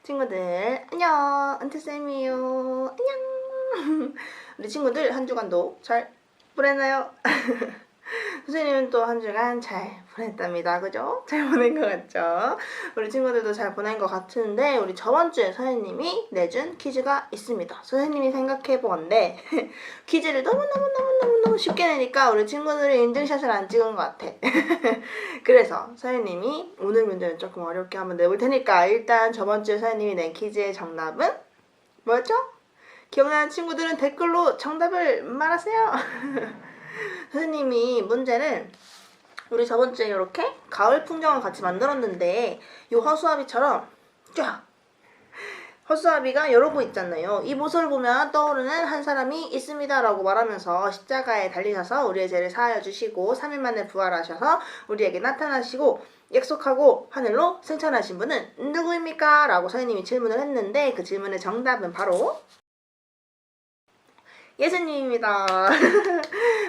친구들 안녕, 은채쌤이에요. 안녕. 우리 친구들 한 주간도 잘 보냈나요? 선생님은 또 한 주간 잘 보냈답니다. 그죠? 잘 보낸 것 같죠? 우리 친구들도 잘 보낸 것 같은데 우리 저번 주에 선생님이 내준 퀴즈가 있습니다. 선생님이 생각해보건데 퀴즈를 너무너무 쉽게 내니까 우리 친구들이 인증샷을 안 찍은 것 같아. 그래서 선생님이 오늘 문제는 조금 어렵게 한번 내볼 테니까 일단 저번 주에 선생님이 낸 퀴즈의 정답은 뭐였죠? 기억나는 친구들은 댓글로 정답을 말하세요. 선생님이 문제를 우리 저번 주에 이렇게 가을 풍경을 같이 만들었는데 이 허수아비처럼 쫙 허수아비가 여러 분 있잖아요. 이 모습을 보면 떠오르는 한 사람이 있습니다 라고 말하면서 십자가에 달리셔서 우리의 죄를 사하여 주시고 3일 만에 부활하셔서 우리에게 나타나시고 약속하고 하늘로 승천하신 분은 누구입니까? 라고 선생님이 질문을 했는데 그 질문의 정답은 바로 예수님입니다.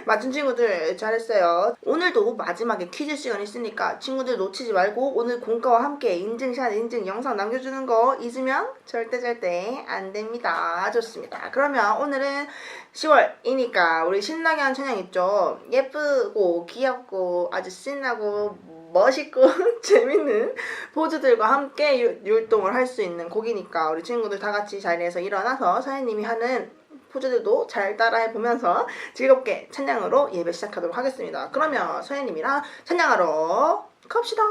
맞춘 친구들 잘했어요. 오늘도 마지막에 퀴즈 시간 있으니까 친구들 놓치지 말고 오늘 공과와 함께 인증샷, 인증 영상 남겨주는 거 잊으면 절대 안 됩니다. 좋습니다. 그러면 오늘은 10월이니까 우리 신나게 한 찬양 있죠? 예쁘고 귀엽고 아주 신나고 멋있고 재밌는 포즈들과 함께 율동을 할 수 있는 곡이니까 우리 친구들 다 같이 자리에서 일어나서 선생님이 하는 포즈들도 잘 따라해보면서 즐겁게 찬양으로 예배 시작하도록 하겠습니다. 그러면 선생님이랑 찬양하러 갑시다.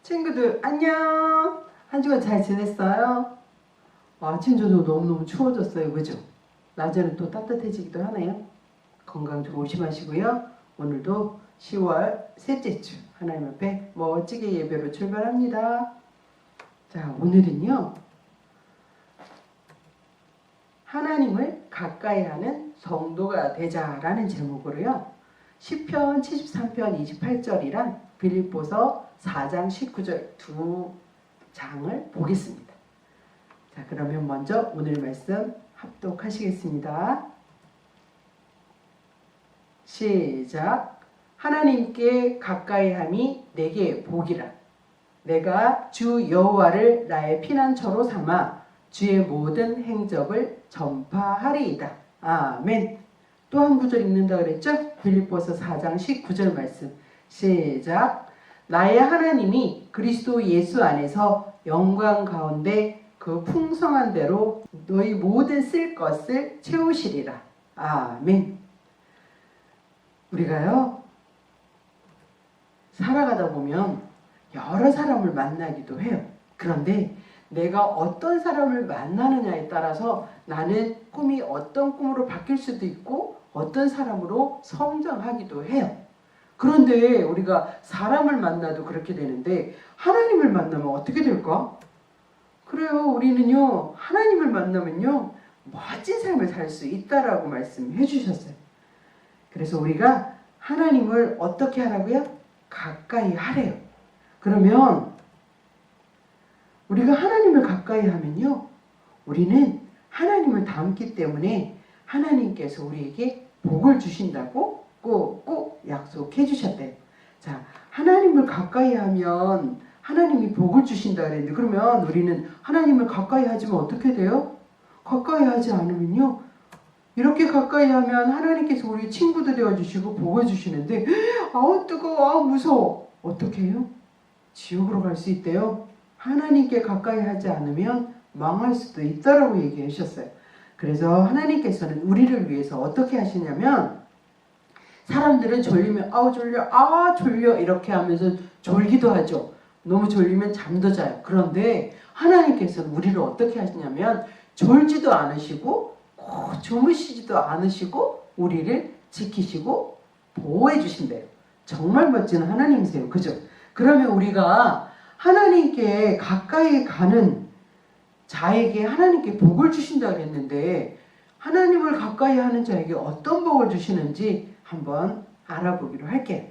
친구들 안녕. 한 주간 잘 지냈어요? 아침 저녁 너무너무 추워졌어요. 그죠? 낮에는 또 따뜻해지기도 하네요. 건강 조심하시고요. 오늘도 10월 셋째 주 하나님 앞에 멋지게 예배로 출발합니다. 자, 오늘은요 하나님을 가까이 하는 성도가 되자라는 제목으로요. 시편 73편 28절이랑 빌립보서 4장 19절 두 장을 보겠습니다. 자, 그러면 먼저 오늘 말씀 합독하시겠습니다. 시작. 하나님께 가까이함이 내게 복이라. 내가 주 여호와를 나의 피난처로 삼아 주의 모든 행적을 전파하리이다. 아멘. 또 한 구절 읽는다 그랬죠? 빌립보서 4장 19절 말씀. 시작. 나의 하나님이 그리스도 예수 안에서 영광 가운데 그 풍성한 대로 너희 모든 쓸 것을 채우시리라. 아멘. 우리가요, 살아가다 보면 여러 사람을 만나기도 해요. 그런데 내가 어떤 사람을 만나느냐에 따라서 나는 꿈이 어떤 꿈으로 바뀔 수도 있고 어떤 사람으로 성장하기도 해요. 그런데 우리가 사람을 만나도 그렇게 되는데 하나님을 만나면 어떻게 될까? 그래요. 우리는요, 하나님을 만나면요, 멋진 삶을 살 수 있다라고 말씀해 주셨어요. 그래서 우리가 하나님을 어떻게 하라고요? 가까이 하래요. 그러면 우리가 하나님을 가까이 하면요, 우리는 하나님을 닮기 때문에 하나님께서 우리에게 복을 주신다고 꼭 약속해 주셨대요. 자, 하나님을 가까이 하면 하나님이 복을 주신다 그랬는데, 그러면 우리는 하나님을 가까이 하지면 어떻게 돼요? 가까이 하지 않으면요, 이렇게 가까이 하면 하나님께서 우리 친구도 되어주시고 복을 주시는데, 아우 뜨거워, 아우 무서워. 어떻게 해요? 지옥으로 갈 수 있대요. 하나님께 가까이 하지 않으면 망할 수도 있다라고 얘기해 주셨어요. 그래서 하나님께서는 우리를 위해서 어떻게 하시냐면, 사람들은 졸리면 아우 졸려, 아 졸려 이렇게 하면서 졸기도 하죠. 너무 졸리면 잠도 자요. 그런데 하나님께서는 우리를 어떻게 하시냐면 졸지도 않으시고 주무시지도 않으시고 우리를 지키시고 보호해 주신대요. 정말 멋진 하나님이세요. 그죠? 그러면 우리가 하나님께 가까이 가는 자에게 하나님께 복을 주신다고 했는데, 하나님을 가까이 하는 자에게 어떤 복을 주시는지 한번 알아보기로 할게요.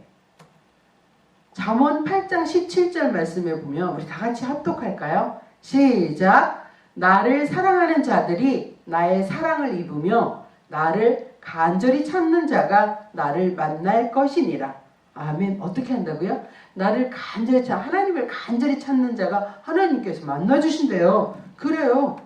잠언 8장 17절 말씀에 보면 우리 다 같이 합독할까요? 시작. 나를 사랑하는 자들이 나의 사랑을 입으며 나를 간절히 찾는 자가 나를 만날 것이니라. 아멘. 어떻게 한다고요? 나를 간절히 하나님을 간절히 찾는 자가 하나님께서 만나주신대요. 그래요.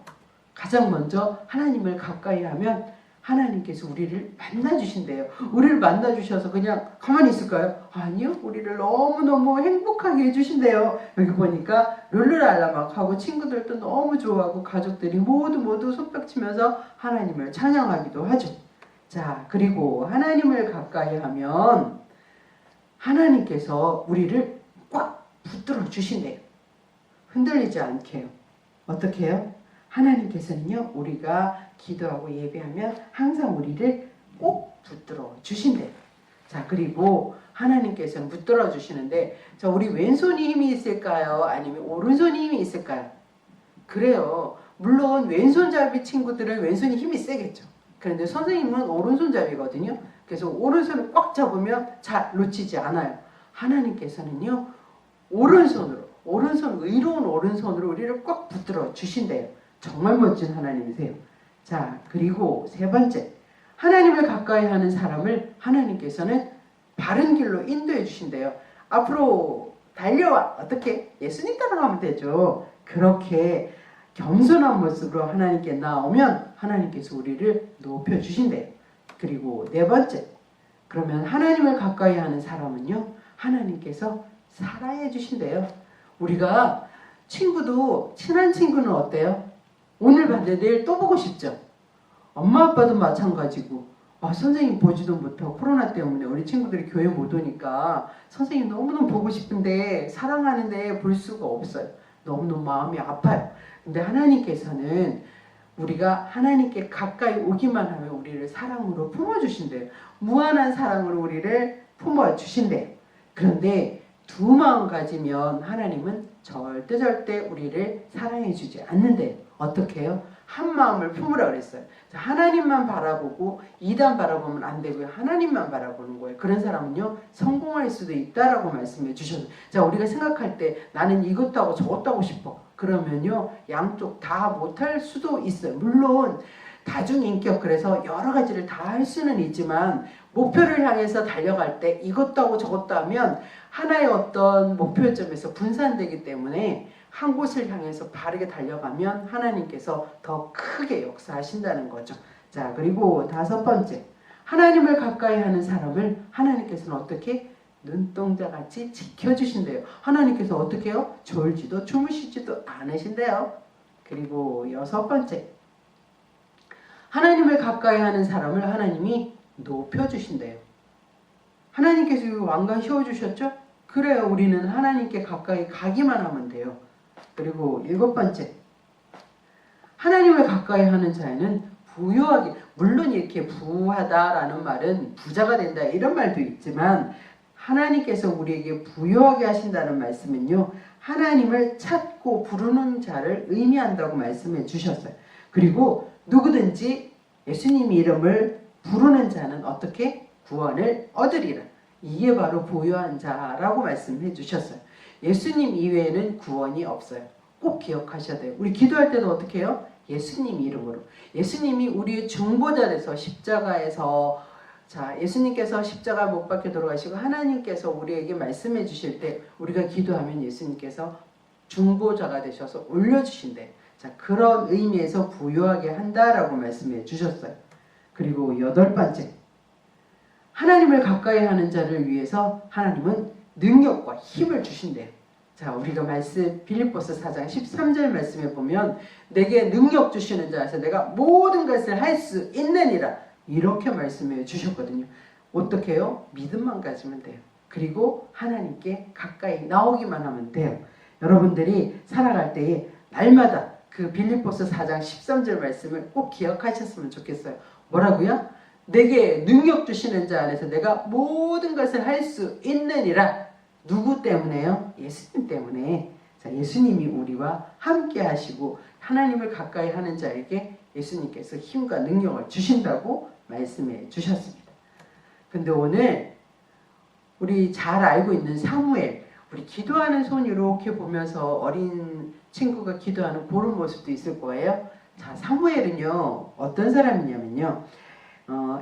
가장 먼저 하나님을 가까이 하면 하나님께서 우리를 만나주신대요. 우리를 만나주셔서 그냥 가만히 있을까요? 아니요. 우리를 너무너무 행복하게 해주신대요. 여기 보니까 룰루랄라 하고 친구들도 너무 좋아하고 가족들이 모두 손뼉치면서 하나님을 찬양하기도 하죠. 자, 그리고 하나님을 가까이 하면 하나님께서 우리를 꽉 붙들어 주신대요. 흔들리지 않게 해요. 어떻게 해요? 하나님께서는요, 우리가 기도하고 예배하면 항상 우리를 꼭 붙들어 주신대요. 자, 그리고 하나님께서는 붙들어 주시는데, 자, 우리 왼손이 힘이 있을까요? 아니면 오른손이 힘이 있을까요? 그래요. 물론 왼손잡이 친구들은 왼손이 힘이 세겠죠. 그런데 선생님은 오른손잡이거든요. 그래서 오른손을 꽉 잡으면 잘 놓치지 않아요. 하나님께서는요, 오른손으로, 의로운 오른손으로 우리를 꽉 붙들어 주신대요. 정말 멋진 하나님이세요. 자, 그리고 세 번째, 하나님을 가까이 하는 사람을 하나님께서는 바른 길로 인도해 주신대요. 앞으로 달려와. 어떻게? 예수님 따라가면 되죠. 그렇게 겸손한 모습으로 하나님께 나오면 하나님께서 우리를 높여 주신대요. 그리고 네 번째, 그러면 하나님을 가까이 하는 사람은요, 하나님께서 사랑해 주신대요. 우리가 친구도, 친한 친구는 어때요? 오늘 봤는데 내일 또 보고 싶죠? 엄마 아빠도 마찬가지고, 선생님 보지도 못하고 코로나 때문에 우리 친구들이 교회 못 오니까 선생님 너무너무 보고 싶은데 사랑하는데 볼 수가 없어요. 너무너무 마음이 아파요. 근데 하나님께서는 우리가 하나님께 가까이 오기만 하면 우리를 사랑으로 품어주신대요. 무한한 사랑으로 우리를 품어주신대요. 그런데 두 마음 가지면 하나님은 절대 우리를 사랑해주지 않는데요. 어떻게 해요? 한 마음을 품으라 그랬어요. 자, 하나님만 바라보고 이단 바라보면 안 되고요. 하나님만 바라보는 거예요. 그런 사람은요 성공할 수도 있다라고 말씀해 주셨어요. 자, 우리가 생각할 때 나는 이것도 하고 저것도 하고 싶어. 그러면요 양쪽 다 못할 수도 있어요. 물론 다중인격 그래서 여러 가지를 다 할 수는 있지만 목표를 향해서 달려갈 때 이것도 하고 저것도 하면 하나의 어떤 목표점에서 분산되기 때문에 한 곳을 향해서 바르게 달려가면 하나님께서 더 크게 역사하신다는 거죠. 자, 그리고 5번째, 하나님을 가까이 하는 사람을 하나님께서는 어떻게? 눈동자같이 지켜주신대요. 하나님께서 어떻게 해요? 졸지도 주무시지도 않으신대요. 그리고 6번째, 하나님을 가까이 하는 사람을 하나님이 높여주신대요. 하나님께서 왕관 씌워주셨죠? 그래요. 우리는 하나님께 가까이 가기만 하면 돼요. 그리고 7번째, 하나님을 가까이 하는 자에는 부유하게, 물론 이렇게 부하다라는 말은 부자가 된다 이런 말도 있지만 하나님께서 우리에게 부유하게 하신다는 말씀은요 하나님을 찾고 부르는 자를 의미한다고 말씀해 주셨어요. 그리고 누구든지 예수님 이름을 부르는 자는 어떻게? 구원을 얻으리라. 이게 바로 부유한 자라고 말씀해 주셨어요. 예수님 이외에는 구원이 없어요. 꼭 기억하셔야 돼요. 우리 기도할 때도 어떻게 해요? 예수님 이름으로. 예수님이 우리의 중보자 돼서 십자가에서 자, 예수님께서 십자가 못 박혀 돌아가시고 하나님께서 우리에게 말씀해 주실 때 우리가 기도하면 예수님께서 중보자가 되셔서 올려주신대. 자, 그런 의미에서 부유하게 한다라고 말씀해 주셨어요. 그리고 8번째, 하나님을 가까이 하는 자를 위해서 하나님은 능력과 힘을 주신대요. 자, 우리가 말씀 빌립보서 4장 13절 말씀에 보면 내게 능력 주시는 자에서 내가 모든 것을 할 수 있느니라 이렇게 말씀해 주셨거든요. 어떻게 해요? 믿음만 가지면 돼요. 그리고 하나님께 가까이 나오기만 하면 돼요. 여러분들이 살아갈 때에 날마다 그 빌립보서 4장 13절 말씀을 꼭 기억하셨으면 좋겠어요. 뭐라고요? 내게 능력 주시는 자 안에서 내가 모든 것을 할 수 있느니라. 누구 때문에요? 예수님 때문에. 자, 예수님이 우리와 함께 하시고 하나님을 가까이 하는 자에게 예수님께서 힘과 능력을 주신다고 말씀해 주셨습니다. 근데 오늘 우리 잘 알고 있는 사무엘, 우리 기도하는 손 이렇게 보면서 어린 친구가 기도하는 그런 모습도 있을 거예요. 자, 사무엘은요 어떤 사람이냐면요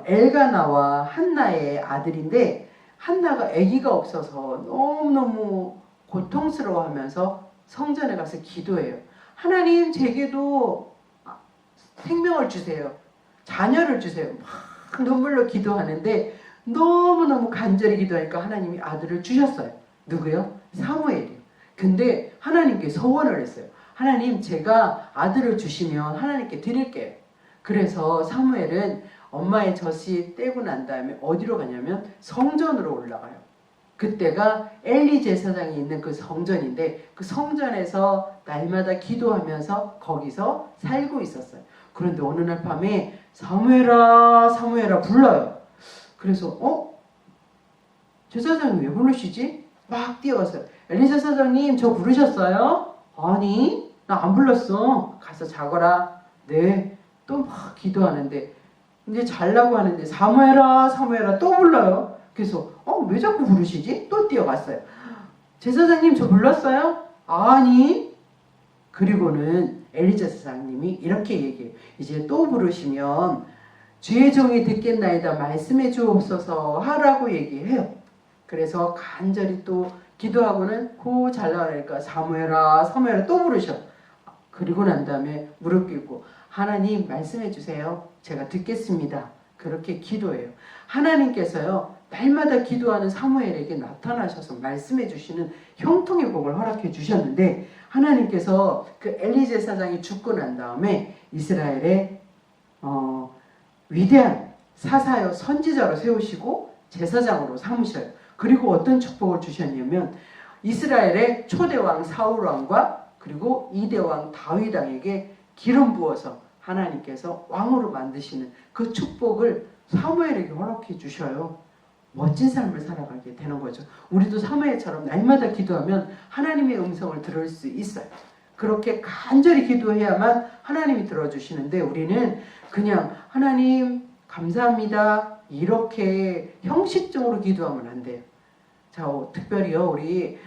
엘가나와 한나의 아들인데 한나가 아기가 없어서 너무너무 고통스러워하면서 성전에 가서 기도해요. 하나님 제게도 생명을 주세요. 자녀를 주세요. 막 눈물로 기도하는데 너무너무 간절히 기도하니까 하나님이 아들을 주셨어요. 누구요? 사무엘이요. 근데 하나님께 소원을 했어요. 하나님 제가 아들을 주시면 하나님께 드릴게요. 그래서 사무엘은 엄마의 젖이 떼고 난 다음에 어디로 가냐면 성전으로 올라가요. 그때가 엘리 제사장이 있는 그 성전인데 그 성전에서 날마다 기도하면서 거기서 살고 있었어요. 그런데 어느 날 밤에 사무엘아 사무엘아 불러요. 그래서 제사장이 왜 부르시지? 막 뛰어가서요. 엘리 제사장님 저 부르셨어요? 아니 나 안 불렀어. 가서 자거라. 네. 또 막 기도하는데 이제 잘라고 하는데 사무엘아 사무엘아 또 불러요. 그래서 왜 자꾸 부르시지? 또 뛰어갔어요. 제사장님 저 불렀어요? 아니. 그리고는 엘리 제사장님이 이렇게 얘기해요. 이제 또 부르시면 주의 종이 듣겠나이다 말씀해 주옵소서 하라고 얘기해요. 그래서 간절히 또 기도하고는 고 잘 나가니까 사무엘아 사무엘아 또 부르셔. 그리고 난 다음에 무릎 꿇고 하나님 말씀해 주세요. 제가 듣겠습니다. 그렇게 기도해요. 하나님께서요 날마다 기도하는 사무엘에게 나타나셔서 말씀해 주시는 형통의 복을 허락해 주셨는데 하나님께서 그 엘리 제사장이 죽고 난 다음에 이스라엘의 위대한 사사요 선지자로 세우시고 제사장으로 삼으셔요. 그리고 어떤 축복을 주셨냐면 이스라엘의 초대왕 사울왕과 그리고 2대왕 다윗 왕에게 기름 부어서 하나님께서 왕으로 만드시는 그 축복을 사무엘에게 허락해 주셔요. 멋진 삶을 살아가게 되는 거죠. 우리도 사무엘처럼 날마다 기도하면 하나님의 음성을 들을 수 있어요. 그렇게 간절히 기도해야만 하나님이 들어주시는데 우리는 그냥 하나님 감사합니다 이렇게 형식적으로 기도하면 안 돼요. 자, 특별히요 우리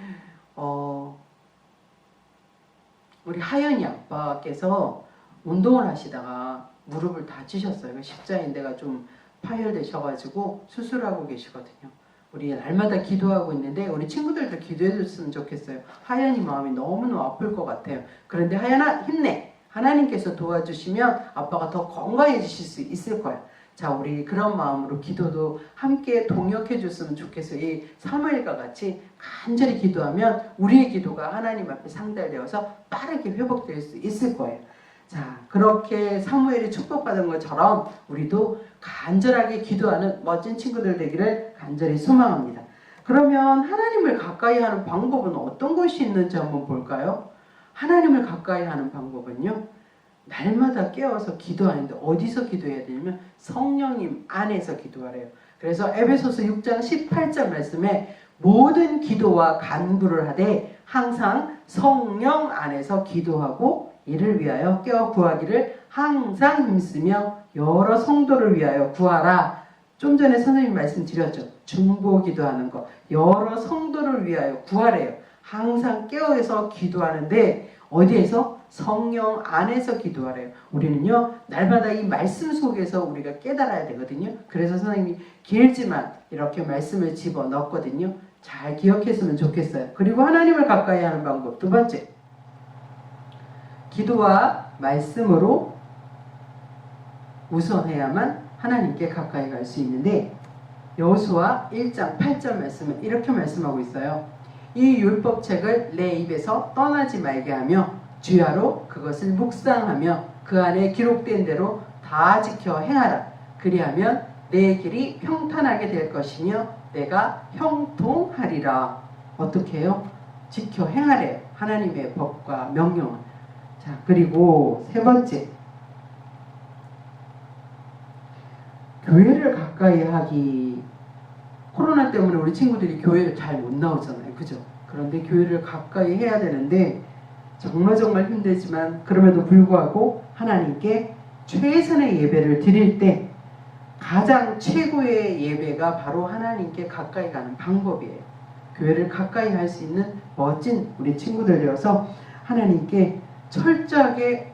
하연이 아빠께서 운동을 하시다가 무릎을 다치셨어요. 십자인대가 좀 파열되셔가지고 수술하고 계시거든요. 우리 날마다 기도하고 있는데 우리 친구들도 기도해 줬으면 좋겠어요. 하연이 마음이 너무너무 아플 것 같아요. 그런데 하연아 힘내. 하나님께서 도와주시면 아빠가 더 건강해지실 수 있을 거야. 자, 우리 그런 마음으로 기도도 함께 동역해 줬으면 좋겠어요. 이 사무엘과 같이 간절히 기도하면 우리의 기도가 하나님 앞에 상달되어서 빠르게 회복될 수 있을 거예요. 자, 그렇게 사무엘이 축복받은 것처럼 우리도 간절하게 기도하는 멋진 친구들 되기를 간절히 소망합니다. 그러면 하나님을 가까이 하는 방법은 어떤 것이 있는지 한번 볼까요? 하나님을 가까이 하는 방법은요, 날마다 깨어서 기도하는데 어디서 기도해야 되냐면 성령님 안에서 기도하래요. 그래서 에베소서 6장 18절 말씀에 모든 기도와 간구를 하되 항상 성령 안에서 기도하고 이를 위하여 깨어 구하기를 항상 힘쓰며 여러 성도를 위하여 구하라. 좀 전에 선생님 말씀드렸죠. 중보 기도하는 거. 여러 성도를 위하여 구하래요. 항상 깨어서 기도하는데 어디에서? 성령 안에서 기도하래요. 우리는요 날마다 이 말씀 속에서 우리가 깨달아야 되거든요. 그래서 선생님이 길지만 이렇게 말씀을 집어넣었거든요. 잘 기억했으면 좋겠어요. 그리고 하나님을 가까이 하는 방법 두 번째, 기도와 말씀으로 우선해야만 하나님께 가까이 갈 수 있는데 여호수아 1장 8절 말씀은 이렇게 말씀하고 있어요. 이 율법책을 내 입에서 떠나지 말게 하며 주야로 그것을 묵상하며 그 안에 기록된 대로 다 지켜 행하라. 그리하면 내 길이 평탄하게 될 것이며 내가 형통하리라. 어떻게 해요? 지켜 행하래. 하나님의 법과 명령을. 자, 그리고 세 번째, 교회를 가까이 하기. 코로나 때문에 우리 친구들이 교회를 잘 못 나오잖아요. 그죠? 그런데 교회를 가까이 해야 되는데 정말 힘들지만 그럼에도 불구하고 하나님께 최선의 예배를 드릴 때 가장 최고의 예배가 바로 하나님께 가까이 가는 방법이에요. 교회를 가까이 할 수 있는 멋진 우리 친구들 되어서 하나님께 철저하게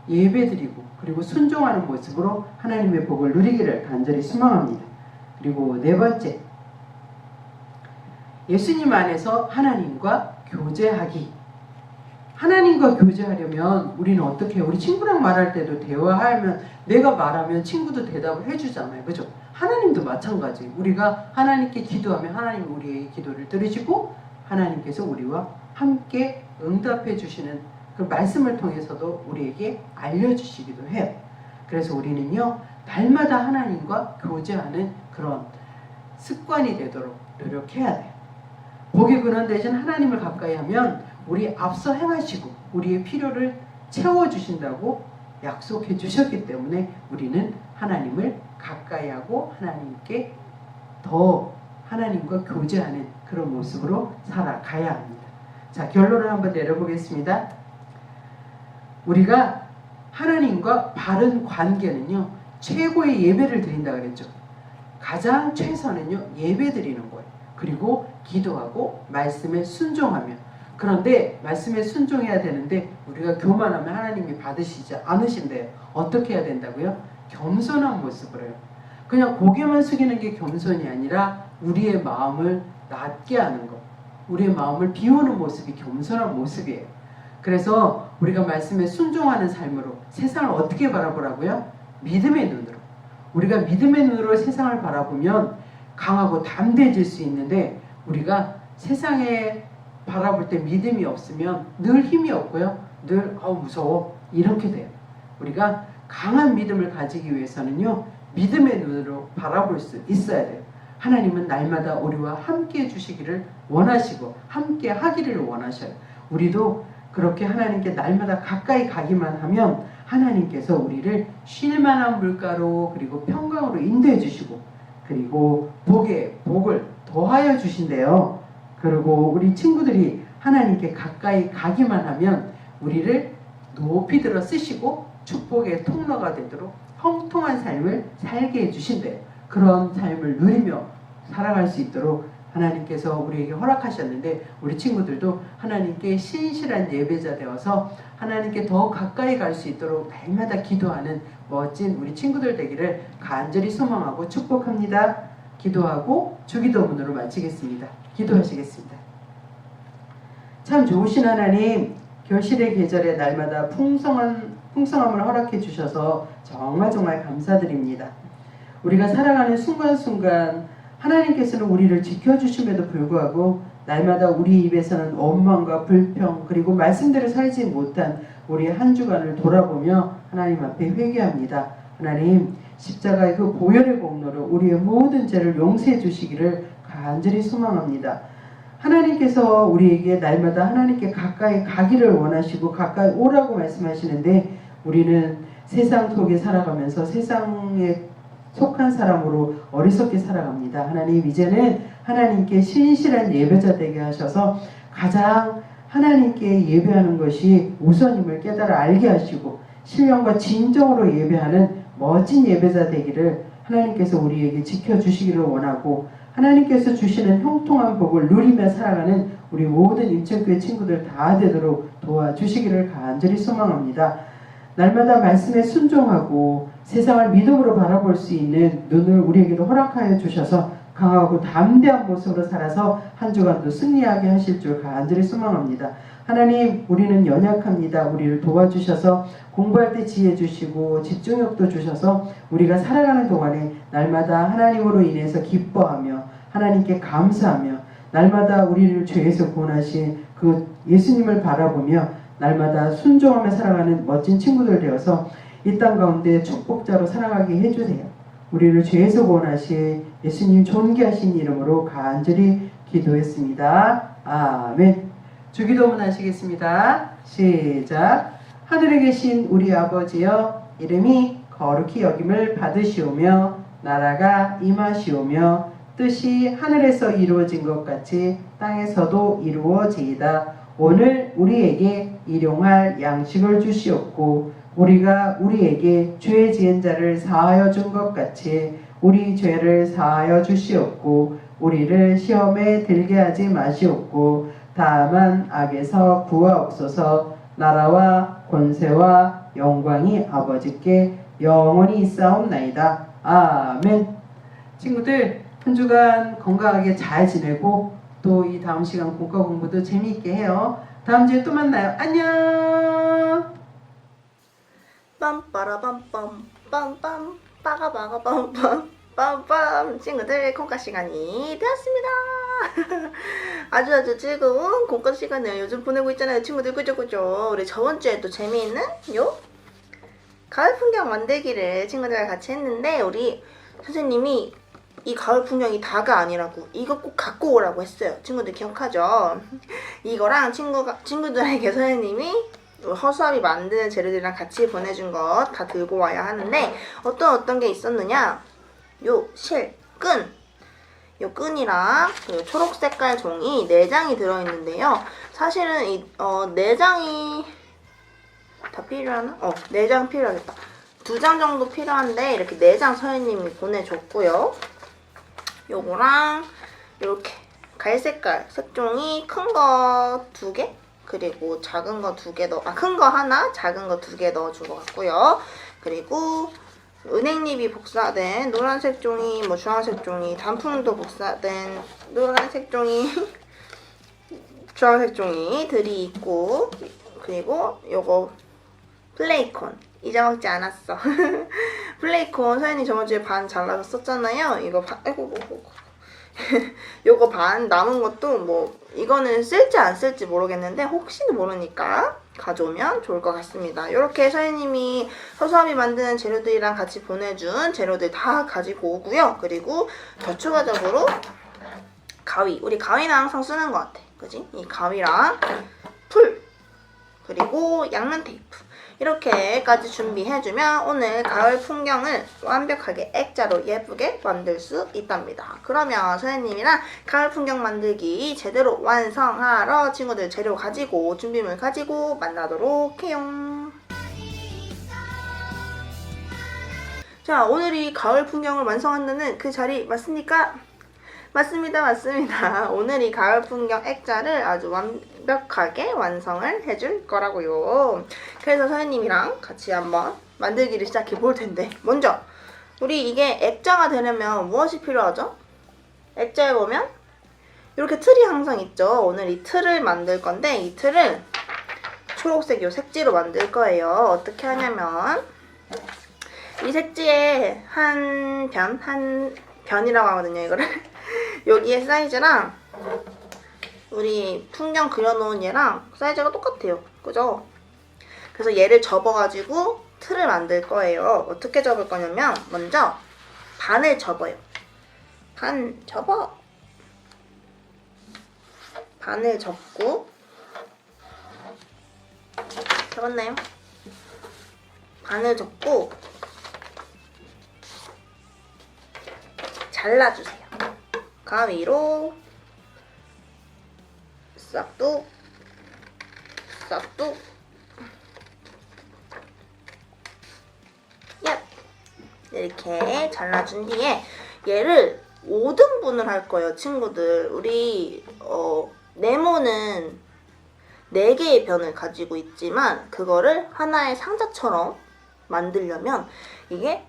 예배드리고 그리고 순종하는 모습으로 하나님의 복을 누리기를 간절히 소망합니다. 그리고 네 번째, 예수님 안에서 하나님과 교제하기. 하나님과 교제하려면 우리는 어떻게 해요? 우리 친구랑 말할 때도 대화하면 내가 말하면 친구도 대답을 해주잖아요. 그죠? 하나님도 마찬가지. 우리가 하나님께 기도하면 하나님 우리의 기도를 들으시고 하나님께서 우리와 함께 응답해 주시는 그 말씀을 통해서도 우리에게 알려주시기도 해요. 그래서 우리는요 날마다 하나님과 교제하는 그런 습관이 되도록 노력해야 돼요. 복의 근원 대신 하나님을 가까이 하면 우리 앞서 행하시고 우리의 필요를 채워주신다고 약속해 주셨기 때문에 우리는 하나님을 가까이 하고 하나님께 더 하나님과 교제하는 그런 모습으로 살아가야 합니다. 자, 결론을 한번 내려보겠습니다. 우리가 하나님과 바른 관계는요 최고의 예배를 드린다 그랬죠. 가장 최선은요 예배 드리는 거예요. 그리고 기도하고 말씀에 순종하며. 그런데 말씀에 순종해야 되는데 우리가 교만하면 하나님이 받으시지 않으신대요. 어떻게 해야 된다고요? 겸손한 모습으로요. 그냥 고개만 숙이는 게 겸손이 아니라 우리의 마음을 낮게 하는 것, 우리의 마음을 비우는 모습이 겸손한 모습이에요. 그래서 우리가 말씀에 순종하는 삶으로 세상을 어떻게 바라보라고요? 믿음의 눈으로. 우리가 믿음의 눈으로 세상을 바라보면 강하고 담대해질 수 있는데 우리가 세상에 바라볼 때 믿음이 없으면 늘 힘이 없고요. 늘 무서워 이렇게 돼요. 우리가 강한 믿음을 가지기 위해서는요. 믿음의 눈으로 바라볼 수 있어야 돼요. 하나님은 날마다 우리와 함께 해주시기를 원하시고 함께 하기를 원하셔요. 우리도 그렇게 하나님께 날마다 가까이 가기만 하면 하나님께서 우리를 쉴만한 물가로 그리고 평강으로 인도해 주시고 그리고 복을 더하여 주신대요. 그리고 우리 친구들이 하나님께 가까이 가기만 하면 우리를 높이 들어 쓰시고 축복의 통로가 되도록 형통한 삶을 살게 해주신대요. 그런 삶을 누리며 살아갈 수 있도록 하나님께서 우리에게 허락하셨는데, 우리 친구들도 하나님께 신실한 예배자 되어서 하나님께 더 가까이 갈 수 있도록 날마다 기도하는 멋진 우리 친구들 되기를 간절히 소망하고 축복합니다. 기도하고 주기도문으로 마치겠습니다. 기도하시겠습니다. 참 좋으신 하나님, 결실의 계절에 날마다 풍성함을 허락해 주셔서 정말 감사드립니다. 우리가 살아가는 순간순간 하나님께서는 우리를 지켜주심에도 불구하고 날마다 우리 입에서는 원망과 불평, 그리고 말씀대로 살지 못한 우리 한 주간을 돌아보며 하나님 앞에 회개합니다. 하나님, 십자가의 그 보혈의 공로로 우리의 모든 죄를 용서해 주시기를 간절히 소망합니다. 하나님께서 우리에게 날마다 하나님께 가까이 가기를 원하시고 가까이 오라고 말씀하시는데, 우리는 세상 속에 살아가면서 세상에 속한 사람으로 어리석게 살아갑니다. 하나님, 이제는 하나님께 신실한 예배자 되게 하셔서 가장 하나님께 예배하는 것이 우선임을 깨달아 알게 하시고 신령과 진정으로 예배하는 멋진 예배자 되기를 하나님께서 우리에게 지켜주시기를 원하고, 하나님께서 주시는 형통한 복을 누리며 살아가는 우리 모든 임천교회 친구들 다 되도록 도와주시기를 간절히 소망합니다. 날마다 말씀에 순종하고 세상을 믿음으로 바라볼 수 있는 눈을 우리에게도 허락하여 주셔서 강하고 담대한 모습으로 살아서 한 주간도 승리하게 하실 줄 간절히 소망합니다. 하나님, 우리는 연약합니다. 우리를 도와주셔서 공부할 때 지혜 주시고 집중력도 주셔서 우리가 살아가는 동안에 날마다 하나님으로 인해서 기뻐하며 하나님께 감사하며 날마다 우리를 죄에서 구원하신 그 예수님을 바라보며 날마다 순종하며 살아가는 멋진 친구들 되어서 이 땅 가운데 축복자로 살아가게 해주세요. 우리를 죄에서 구원하신 예수님 존귀하신 이름으로 간절히 기도했습니다. 아멘. 주기도문 하시겠습니다. 시작. 하늘에 계신 우리 아버지여, 이름이 거룩히 여김을 받으시오며 나라가 임하시오며 뜻이 하늘에서 이루어진 것 같이 땅에서도 이루어지이다. 오늘 우리에게 일용할 양식을 주시옵고 우리가 우리에게 죄 지은 자를 사하여 준 것 같이 우리 죄를 사하여 주시옵고 우리를 시험에 들게 하지 마시옵고 다만 악에서 구하옵소서. 나라와 권세와 영광이 아버지께 영원히 있사옵나이다. 아멘. 친구들, 한 주간 건강하게 잘 지내고 또 이 다음 시간 국가 공부도 재미있게 해요. 다음 주에 또 만나요. 안녕. 빰빠라빰빰 빰빰 빠가바가 빰빰 빰빰. 친구들, 공과 시간이 되었습니다. 아주 즐거운 공과 시간을 요즘 보내고 있잖아요, 친구들. 그죠? 우리 저번 주에 또 재미있는 요 가을 풍경 만들기를 친구들과 같이 했는데, 우리 선생님이 이 가을 풍경이 다가 아니라고 이거 꼭 갖고 오라고 했어요. 친구들 기억하죠? 이거랑 친구들에게 선생님이 허수아비 만드는 재료들이랑 같이 보내준 것 다 들고 와야 하는데, 어떤 게 있었느냐, 요 끈, 요 끈이랑 그 초록 색깔 종이 4장이 들어있는데요. 사실은 이 4장이 다 필요하나? 4장 필요하겠다. 2장 정도 필요한데 이렇게 4장 선생님이 보내줬고요. 요거랑 이렇게 갈색깔 색종이 큰 거 2개, 그리고 작은 거 2개 큰 거 하나, 작은 거 2개 넣어준 것 같고요. 그리고 은행잎이 복사된 노란색 종이, 주황색 종이, 단풍도 복사된 노란색 종이, 주황색 종이들이 있고, 그리고 요거 플레이콘 잊어먹지 않았어. 플레이콘 선생님 저번주에 반 잘라서 썼잖아요. 이거 요거 반 남은 것도 이거는 쓸지 안 쓸지 모르겠는데 혹시 모르니까 가져오면 좋을 것 같습니다. 이렇게 선생님이 허수아비 만드는 재료들이랑 같이 보내준 재료들 다 가지고 오고요. 그리고 더 추가적으로 가위, 우리 가위는 항상 쓰는 것 같아, 그지? 이 가위랑 풀, 그리고 양면 테이프, 이렇게까지 준비해주면 오늘 가을 풍경을 완벽하게 액자로 예쁘게 만들 수 있답니다. 그러면 선생님이랑 가을 풍경 만들기 제대로 완성하러 친구들 재료 가지고 준비물 가지고 만나도록 해요. 자, 오늘이 가을 풍경을 완성한다는 그 자리 맞습니까? 맞습니다. 오늘 이 가을 풍경 액자를 아주 완벽하게 완성을 해줄 거라고요. 그래서 선생님이랑 같이 한번 만들기를 시작해 볼 텐데, 먼저 우리 이게 액자가 되려면 무엇이 필요하죠? 액자에 보면 이렇게 틀이 항상 있죠. 오늘 이 틀을 만들 건데, 이 틀을 초록색 요 색지로 만들 거예요. 어떻게 하냐면 이 색지에 한 변이라고 하거든요, 이거를. 여기에 사이즈랑 우리 풍경 그려놓은 얘랑 사이즈가 똑같아요. 그죠? 그래서 얘를 접어가지고 틀을 만들 거예요. 어떻게 접을 거냐면 먼저 반을 접어요. 반 접어. 반을 접고 접었나요? 반을 접고 잘라주세요. 가위로 싹둑 얍! 이렇게 잘라준 뒤에 얘를 5등분을 할 거예요, 친구들. 우리 네모는 4개의 변을 가지고 있지만 그거를 하나의 상자처럼 만들려면 이게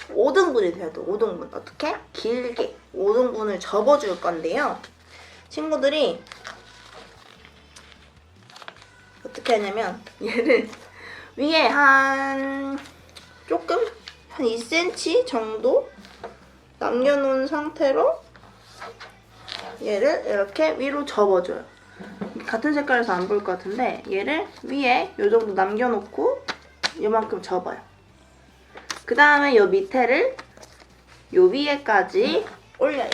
5등분이 돼야 돼. 5등분. 어떻게? 길게 5등분을 접어줄 건데요. 친구들이 어떻게 하냐면 얘를 위에 한 2cm 정도 남겨놓은 상태로 얘를 이렇게 위로 접어줘요. 같은 색깔에서 안 보일 것 같은데 얘를 위에 이 정도 남겨놓고 이만큼 접어요. 그 다음에 요 밑에를 요 위에까지 올려요.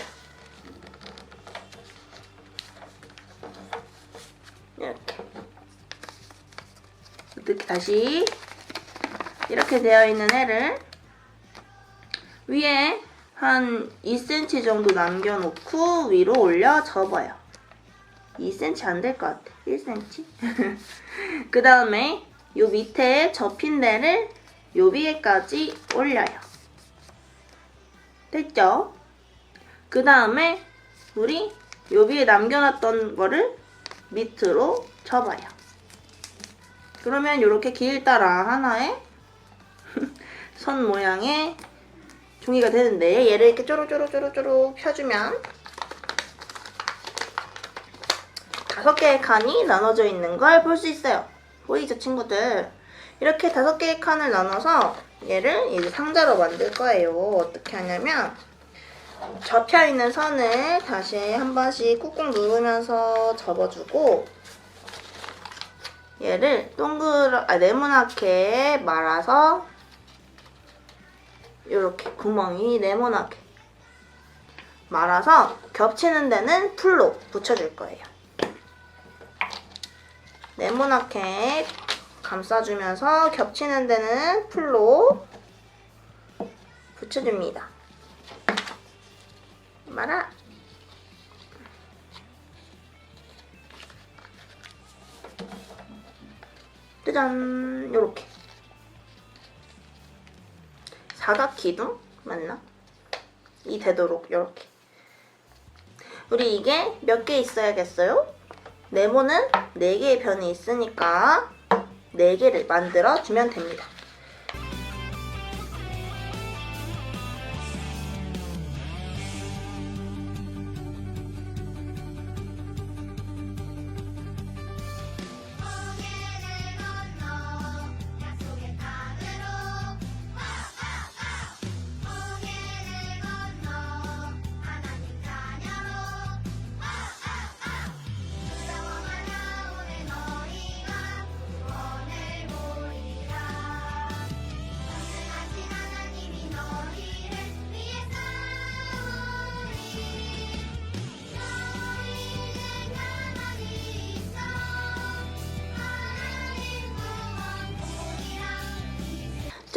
이렇게 다시 이렇게 되어 있는 애를 위에 한 2cm 정도 남겨놓고 위로 올려 접어요. 2cm 안 될 것 같아. 1cm? 그 다음에 요 밑에 접힌 데를 요 위에까지 올려요. 됐죠? 그 다음에 우리 요 위에 남겨놨던 거를 밑으로 접어요. 그러면 이렇게 길 따라 하나의 선 모양의 종이가 되는데 얘를 이렇게 쪼르쪼르 펴주면 5개의 칸이 나눠져 있는 걸 볼 수 있어요. 보이죠, 친구들? 이렇게 5개의 칸을 나눠서 얘를 이제 상자로 만들 거예요. 어떻게 하냐면 접혀있는 선을 다시 한 번씩 꾹꾹 누르면서 접어주고 얘를 네모나게 말아서 이렇게 구멍이 네모나게 말아서 겹치는 데는 풀로 붙여줄 거예요. 네모나게 감싸주면서 겹치는 데는 풀로 붙여줍니다. 말아! 짜잔! 요렇게 사각 기둥? 맞나? 이 되도록 요렇게. 우리 이게 몇 개 있어야겠어요? 네모는 4개의 변이 있으니까 4개를 만들어 주면 됩니다.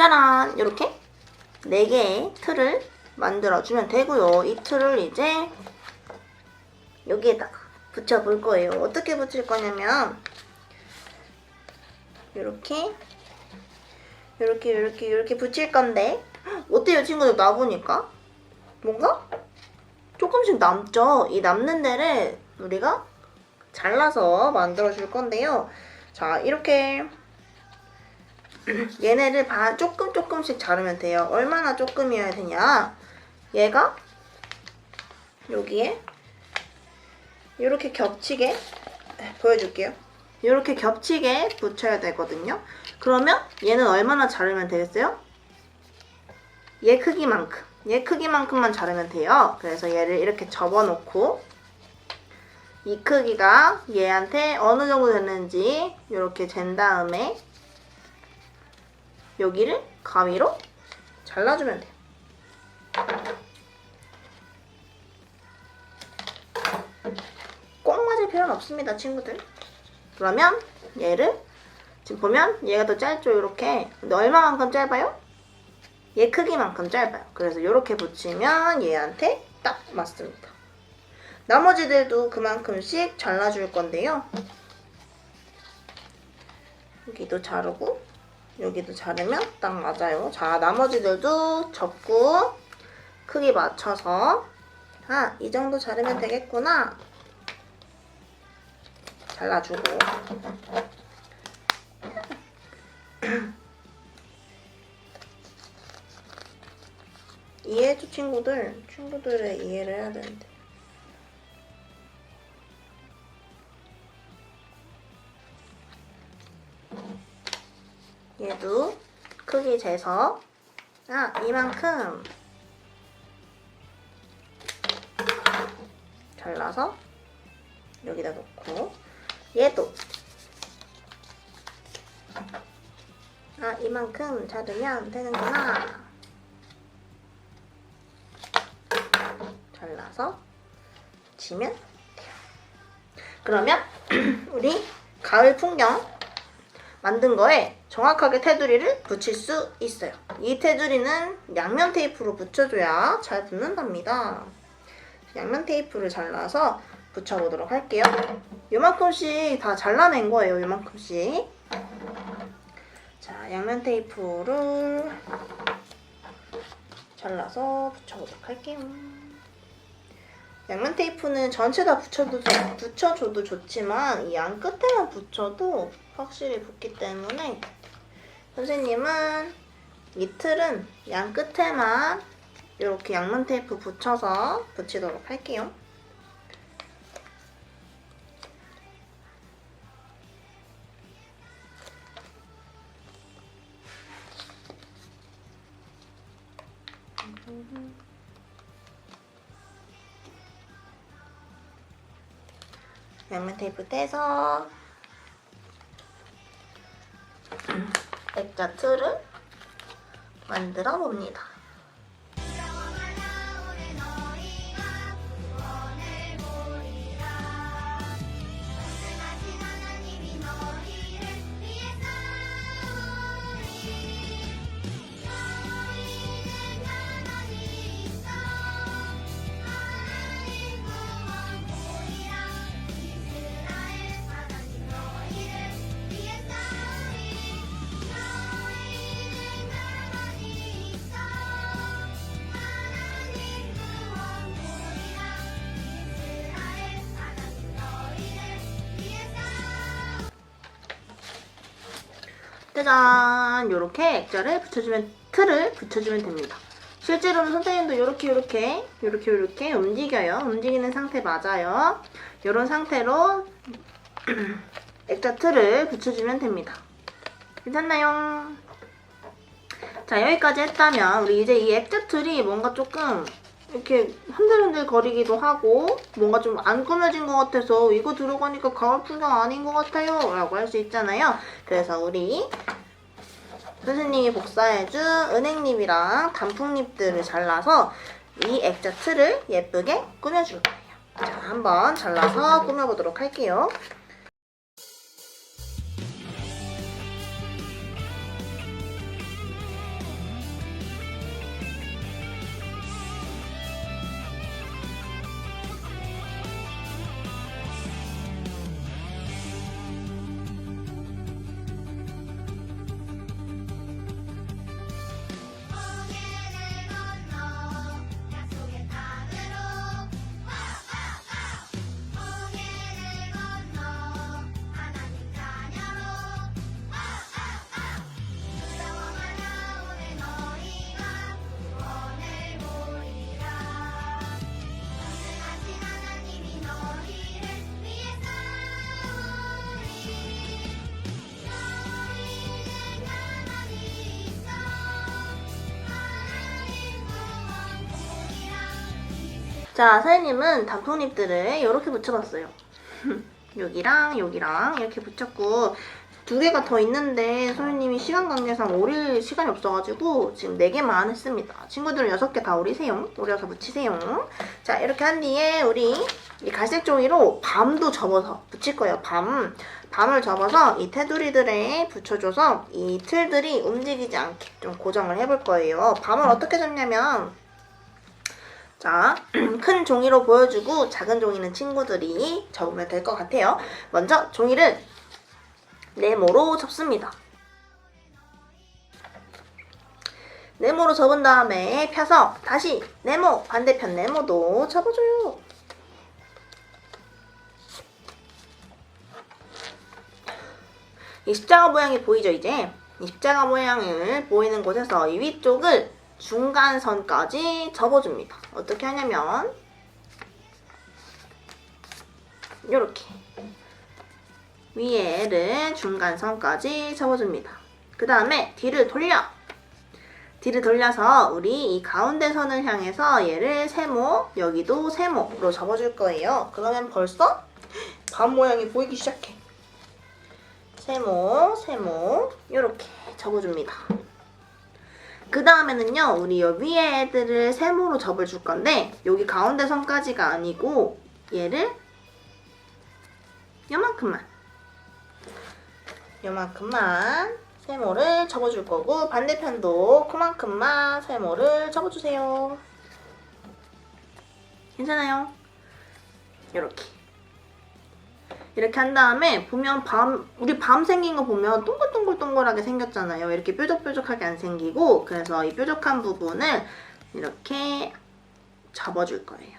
짜란! 이렇게 4개의 틀을 만들어주면 되고요. 이 틀을 이제 여기에다가 붙여볼 거예요. 어떻게 붙일 거냐면 이렇게 붙일 건데 어때요 친구들? 놔보니까 뭔가 조금씩 남죠? 이 남는 데를 우리가 잘라서 만들어줄 건데요. 자, 이렇게 얘네를 조금씩 자르면 돼요. 얼마나 조금이어야 되냐? 얘가 여기에 이렇게 겹치게 보여줄게요. 이렇게 겹치게 붙여야 되거든요. 그러면 얘는 얼마나 자르면 되겠어요? 얘 크기만큼만 자르면 돼요. 그래서 얘를 이렇게 접어놓고 이 크기가 얘한테 어느 정도 됐는지 이렇게 잰 다음에 여기를 가위로 잘라주면 돼요. 꼭 맞을 필요는 없습니다, 친구들. 그러면 얘를 지금 보면 얘가 더 짧죠, 이렇게. 근데 얼마만큼 짧아요? 얘 크기만큼 짧아요. 그래서 이렇게 붙이면 얘한테 딱 맞습니다. 나머지들도 그만큼씩 잘라줄 건데요. 여기도 자르고 여기도 자르면 딱 맞아요. 자, 나머지들도 접고 크기 맞춰서 이 정도 자르면 되겠구나. 잘라주고 이해해줘 친구들의 이해를 해야 되는데. 얘도 크기 재서 이만큼 잘라서 여기다 놓고 얘도 이만큼 자르면 되는구나. 잘라서 붙이면 돼요. 그러면 우리 가을 풍경 만든 거에 정확하게 테두리를 붙일 수 있어요. 이 테두리는 양면 테이프로 붙여줘야 잘 붙는답니다. 양면 테이프를 잘라서 붙여보도록 할게요. 요만큼씩 다 잘라낸 거예요. 요만큼씩. 자, 양면 테이프를 잘라서 붙여보도록 할게요. 양면 테이프는 전체 다 붙여줘도 좋지만 이 양 끝에만 붙여도 확실히 붙기 때문에 선생님은 이 틀은 양 끝에만 이렇게 양면 테이프 붙여서 붙이도록 할게요. 양면 테이프 떼서 액자 틀을 만들어 봅니다. 짜잔! 요렇게 액자를 틀을 붙여주면 됩니다. 실제로는 선생님도 요렇게 움직여요. 움직이는 상태 맞아요. 요런 상태로 액자 틀을 붙여주면 됩니다. 괜찮나요? 자, 여기까지 했다면 우리 이제 이 액자 틀이 뭔가 조금 이렇게 흔들흔들 거리기도 하고 뭔가 좀 안 꾸며진 것 같아서 이거 들어가니까 가을 풍경 아닌 것 같아요 라고 할 수 있잖아요. 그래서 우리 선생님이 복사해준 은행잎이랑 단풍잎들을 잘라서 이 액자 틀을 예쁘게 꾸며줄 거예요. 자, 한번 잘라서 꾸며보도록 할게요. 자, 선생님은 단풍잎들을 이렇게 붙여봤어요. 여기랑 여기랑 이렇게 붙였고 2개가 더 있는데 선생님이 시간 관계상 오릴 시간이 없어가지고 지금 4개만 했습니다. 친구들은 6개 다 오리세요. 오려서 붙이세요. 자, 이렇게 한 뒤에 우리 이 갈색 종이로 밤도 접어서 붙일 거예요. 밤을 접어서 이 테두리들에 붙여줘서 이 틀들이 움직이지 않게 좀 고정을 해볼 거예요. 밤을 어떻게 접냐면 자, 큰 종이로 보여주고 작은 종이는 친구들이 접으면 될 것 같아요. 먼저 종이를 네모로 접습니다. 네모로 접은 다음에 펴서 다시 네모, 반대편 네모도 접어줘요. 이 십자가 모양이 보이죠, 이제? 이 십자가 모양을 보이는 곳에서 이 위쪽을 중간선까지 접어줍니다. 어떻게 하냐면 이렇게 위에를 중간선까지 접어줍니다. 그 다음에 뒤를 돌려서 우리 이 가운데 선을 향해서 얘를 세모, 여기도 세모로 접어줄 거예요. 그러면 벌써 밤 모양이 보이기 시작해. 세모 이렇게 접어줍니다. 그 다음에는요, 우리 여기 위에 애들을 세모로 접어줄 건데 여기 가운데 선까지가 아니고 얘를 요만큼만 세모를 접어줄 거고 반대편도 그만큼만 세모를 접어주세요. 괜찮아요? 이렇게 한 다음에 보면 우리 밤 생긴 거 보면 동글동글동글하게 생겼잖아요. 이렇게 뾰족뾰족하게 안 생기고 그래서 이 뾰족한 부분을 이렇게 접어줄 거예요.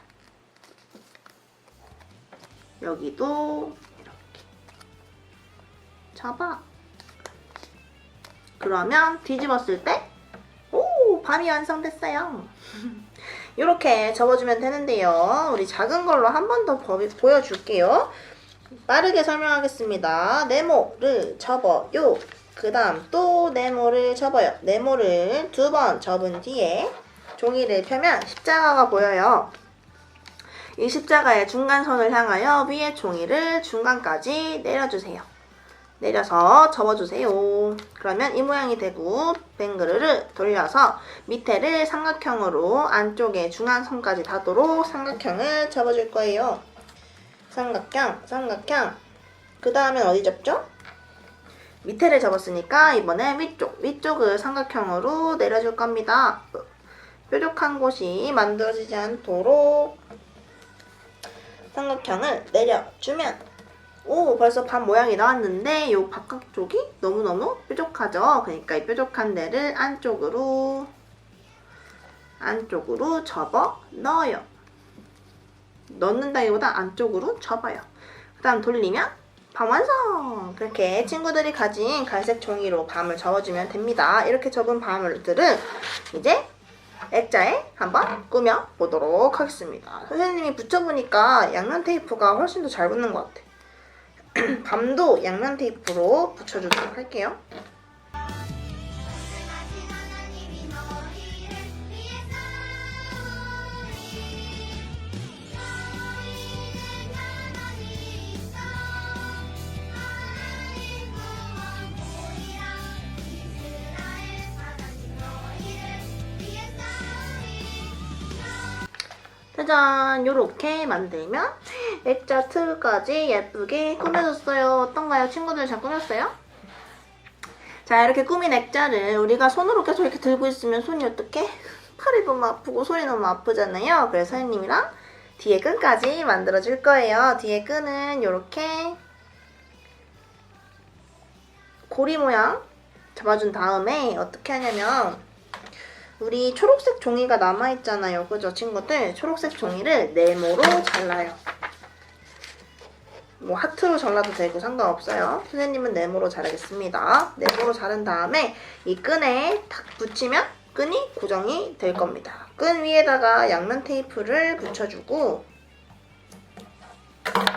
여기도 이렇게 접어. 그러면 뒤집었을 때 오! 밤이 완성됐어요. 이렇게 접어주면 되는데요. 우리 작은 걸로 한 번 더 보여줄게요. 빠르게 설명하겠습니다. 네모를 접어요. 그 다음 또 네모를 접어요. 네모를 2번 접은 뒤에 종이를 펴면 십자가가 보여요. 이 십자가의 중간선을 향하여 위에 종이를 중간까지 내려주세요. 내려서 접어주세요. 그러면 이 모양이 되고 뱅그르르 돌려서 밑에를 삼각형으로 안쪽에 중간선까지 닿도록 삼각형을 접어줄 거예요. 삼각형. 그 다음엔 어디 접죠? 밑에를 접었으니까 이번엔 위쪽을 삼각형으로 내려줄 겁니다. 뾰족한 곳이 만들어지지 않도록 삼각형을 내려주면 오, 벌써 밤 모양이 나왔는데 요 바깥쪽이 너무너무 뾰족하죠? 그러니까 이 뾰족한 데를 안쪽으로 접어 넣어요. 넣는다기보다 안쪽으로 접어요. 그 다음 돌리면 밤 완성! 그렇게 친구들이 가진 갈색 종이로 밤을 접어주면 됩니다. 이렇게 접은 밤들은 이제 액자에 한번 꾸며보도록 하겠습니다. 선생님이 붙여보니까 양면 테이프가 훨씬 더 잘 붙는 것 같아. 밤도 양면 테이프로 붙여주도록 할게요. 짜잔! 요렇게 만들면 액자 틀까지 예쁘게 꾸며줬어요. 어떤가요? 친구들 잘 꾸몄어요? 자, 이렇게 꾸민 액자를 우리가 손으로 계속 이렇게 들고 있으면 손이 어떡해? 팔이 너무 아프고 손이 너무 아프잖아요. 그래서 선생님이랑 뒤에 끈까지 만들어줄 거예요. 뒤에 끈은 요렇게 고리 모양 잡아준 다음에 어떻게 하냐면 우리 초록색 종이가 남아있잖아요. 그죠, 친구들? 초록색 종이를 네모로 잘라요. 뭐 하트로 잘라도 되고 상관없어요. 선생님은 네모로 자르겠습니다. 네모로 자른 다음에 이 끈에 탁 붙이면 끈이 고정이 될 겁니다. 끈 위에다가 양면 테이프를 붙여주고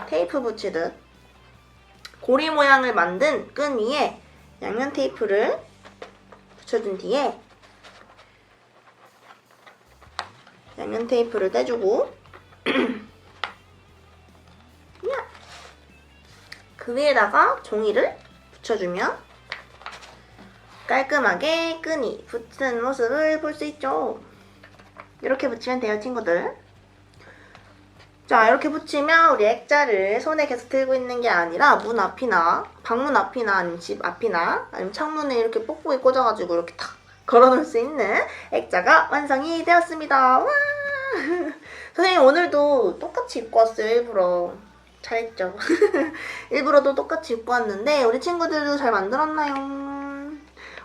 테이프 붙이듯 고리 모양을 만든 끈 위에 양면 테이프를 붙여준 뒤에 양면 테이프를 떼주고 그 위에다가 종이를 붙여주면 깔끔하게 끈이 붙은 모습을 볼 수 있죠. 이렇게 붙이면 돼요, 친구들. 자, 이렇게 붙이면 우리 액자를 손에 계속 들고 있는 게 아니라 문 앞이나 방문 앞이나 아니면 집 앞이나 아니면 창문에 이렇게 뽁뽁이 꽂아가지고 이렇게 탁 걸어놓을 수 있는 액자가 완성이 되었습니다. 와! 선생님 오늘도 똑같이 입고 왔어요, 일부러. 잘했죠? 일부러도 똑같이 입고 왔는데 우리 친구들도 잘 만들었나요?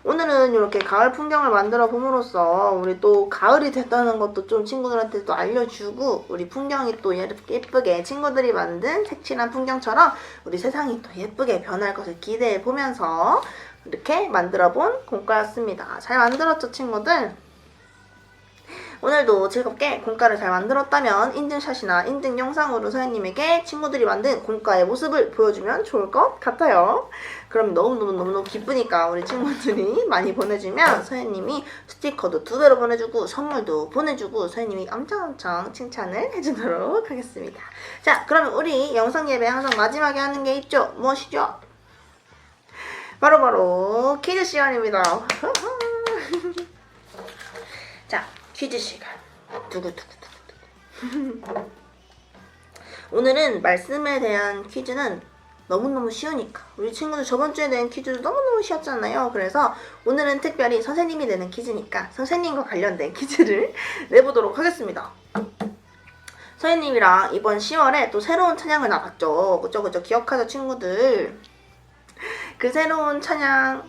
오늘은 이렇게 가을 풍경을 만들어 봄으로써 우리 또 가을이 됐다는 것도 좀 친구들한테 또 알려주고 우리 풍경이 또 예쁘게 친구들이 만든 색칠한 풍경처럼 우리 세상이 또 예쁘게 변할 것을 기대해 보면서 이렇게 만들어 본 공과였습니다. 잘 만들었죠, 친구들? 오늘도 즐겁게 공과를 잘 만들었다면 인증샷이나 인증 영상으로 선생님에게 친구들이 만든 공과의 모습을 보여주면 좋을 것 같아요. 그럼 너무너무 기쁘니까 우리 친구들이 많이 보내주면 선생님이 스티커도 2배로 보내주고 선물도 보내주고 선생님이 엄청 칭찬을 해주도록 하겠습니다. 자, 그러면 우리 영상 예배 항상 마지막에 하는 게 있죠? 무엇이죠? 바로 퀴즈 시간입니다. 자, 퀴즈 시간. 오늘은 말씀에 대한 퀴즈는 너무너무 쉬우니까 우리 친구들 저번주에 낸 퀴즈도 너무너무 쉬웠잖아요. 그래서 오늘은 특별히 선생님이 내는 퀴즈니까 선생님과 관련된 퀴즈를 내보도록 하겠습니다. 선생님이랑 이번 10월에 또 새로운 찬양을 나갔죠. 그죠? 기억하죠, 친구들? 그 새로운 찬양을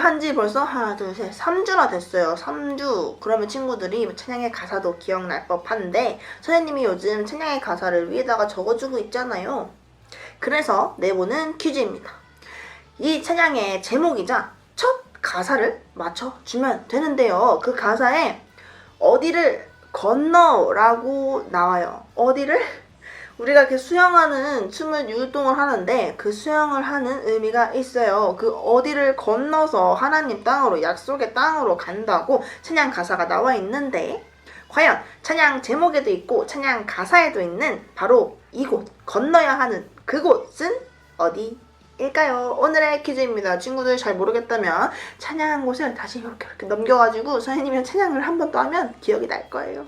한지 벌써 하나, 둘, 셋, 3주나 됐어요. 3주. 그러면 친구들이 찬양의 가사도 기억날 법한데 선생님이 요즘 찬양의 가사를 위에다가 적어주고 있잖아요. 그래서 내보는 퀴즈입니다. 이 찬양의 제목이자 첫 가사를 맞춰주면 되는데요. 그 가사에 어디를 건너라고 나와요. 어디를? 우리가 이렇게 수영하는 춤을 율동을 하는데 그 수영을 하는 의미가 있어요. 그 어디를 건너서 하나님 땅으로 약속의 땅으로 간다고 찬양 가사가 나와 있는데 과연 찬양 제목에도 있고 찬양 가사에도 있는 바로 이곳 건너야 하는 그곳은 어디일까요? 오늘의 퀴즈입니다. 친구들 잘 모르겠다면 찬양한 곳을 다시 이렇게 넘겨가지고 선생님이랑 찬양을 한 번 더 하면 기억이 날 거예요.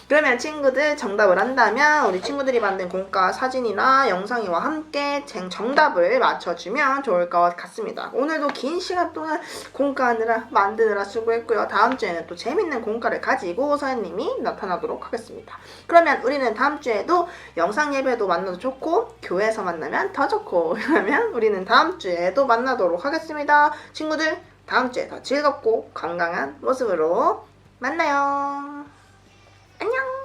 그러면 친구들 정답을 한다면 우리 친구들이 만든 공과 사진이나 영상이와 함께 정답을 맞춰주면 좋을 것 같습니다. 오늘도 긴 시간 동안 공과하느라 만드느라 수고했고요. 다음 주에는 또 재밌는 공과를 가지고 선생님이 나타나도록 하겠습니다. 그러면 우리는 다음 주에도 영상 예배도 만나도 좋고 교회에서 만나면 더 좋고 그러면 우리는 다음 주에도 만나도록 하겠습니다. 친구들 다음 주에 더 즐겁고 건강한 모습으로 만나요. 안녕.